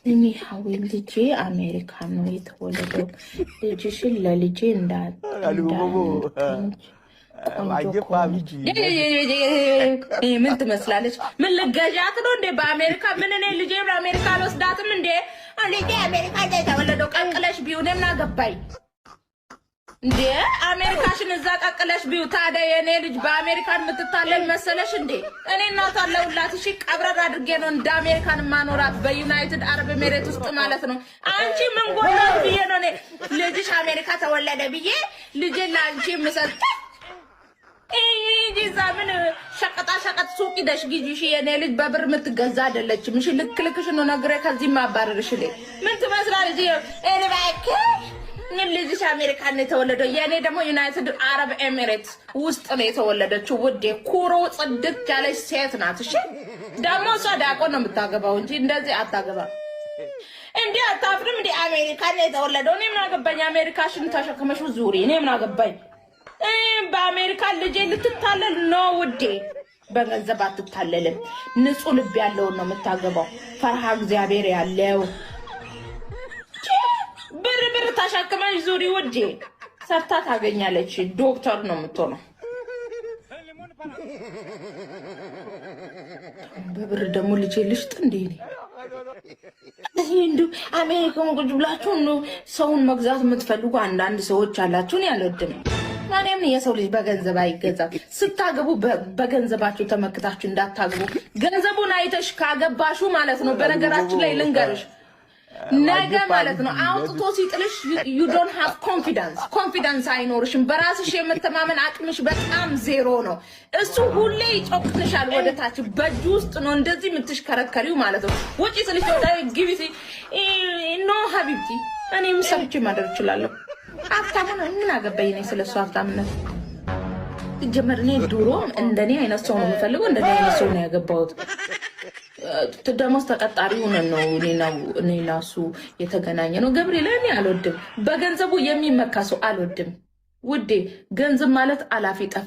እኔ ሀዊል ልጄ አሜሪካ ነው የተወለደው። ልጅሽን ለልጄ ምን ትመስላለች? ምን ልገዣት ነው እንዴ? በአሜሪካ ምን እኔ ልጄ በአሜሪካ አልወስዳትም እንዴ? ልጄ አሜሪካ የተወለደው ቀቅለሽ ቢሆን ምን አገባኝ እንዴ? አሜሪካሽን እዛ ቀቅለሽ ቢው። ታዲያ የኔ ልጅ በአሜሪካን የምትታለል መሰለሽ እንዴ? እኔ እናቷ አለሁላት። እሺ ቀብረር አድርጌ ነው እንደ አሜሪካን ማኖራት በዩናይትድ አረብ ኤሚሬት ውስጥ ማለት ነው። አንቺ ምን ጎናት ብዬ ነው እኔ ልጅሽ አሜሪካ ተወለደ ብዬ ልጅን ለአንቺ ምሰጥ? ይዛ ምን ሸቀጣ ሸቀጥ ሱቅ ሂደሽ ግዢሽ። የኔ ልጅ በብር የምትገዛ አይደለችም። እሺ ልክ ልክሽ ነው ነግሬ ከዚህ ማባረርሽ። ምን ትመስላለች? እኔ ባክሽ ልጅሽ አሜሪካ ነው የተወለደው። የኔ ደግሞ ዩናይትድ አረብ ኤሚሬት ውስጥ ነው የተወለደችው። ውዴ ኩሮ ጽድት ያለች ሴት ናት። እሺ ደግሞ እሷ ዲያቆን ነው የምታገባው እንጂ እንደዚህ አታገባም። እንዴ አታፍርም እንዴ? አሜሪካ ነው የተወለደው። እኔ ምን አገባኝ? አሜሪካሽን ተሸክመሽ ዙሪ። እኔ ምን አገባኝ? በአሜሪካ ልጄ ልትታለል ነው ውዴ። በገንዘብ አትታለልም። ንጹህ ልብ ያለውን ነው የምታገባው። ፈርሃ እግዚአብሔር ያለው ብር ተሸክመሽ ዙሪ ውዴ። ሰርታ ታገኛለች። ዶክተር ነው የምትሆነው። በብር ደግሞ ልጄ ልሽጥ እንዴ? እንዱ አሜሪካን ቁጭ ብላችሁ ነው ሰውን መግዛት የምትፈልጉ አንዳንድ ሰዎች አላችሁ። እኔ አልወድም። ማንም የሰው ልጅ በገንዘብ አይገዛም። ስታገቡ በገንዘባችሁ ተመክታችሁ እንዳታገቡ። ገንዘቡን አይተሽ ካገባሹ ማለት ነው። በነገራችን ላይ ልንገርሽ ነገ ማለት ነው አውጥቶ ሲጥልሽ you don't have confidence አይኖርሽም። በራስሽ የመተማመን አቅምሽ በጣም ዜሮ ነው። እሱ ሁሌ ይጮክልሻል ወደታች። በእጁ ውስጥ ነው እንደዚህ የምትሽከረከሪው ማለት ነው። ውጪ ስልሽ ወደ ግቢቲ ኖ ሀቢብቲ እኔም ሰርቼ ማደር እችላለሁ። ሀብታም ነው ምን አገባኝ ነኝ ስለሱ ሀብታምነት። ጀመር እኔ ድሮም እንደኔ አይነት ሰው ነው የምፈልገው። እንደኔ አይነት ሰው ነው ያገባሁት። ደሞዝ ተቀጣሪ ሆነን ነው እኔ ላሱ የተገናኘ ነው። ገብርኤል እኔ አልወድም። በገንዘቡ የሚመካ ሰው አልወድም ውዴ። ገንዘብ ማለት አላፊ ጠፋ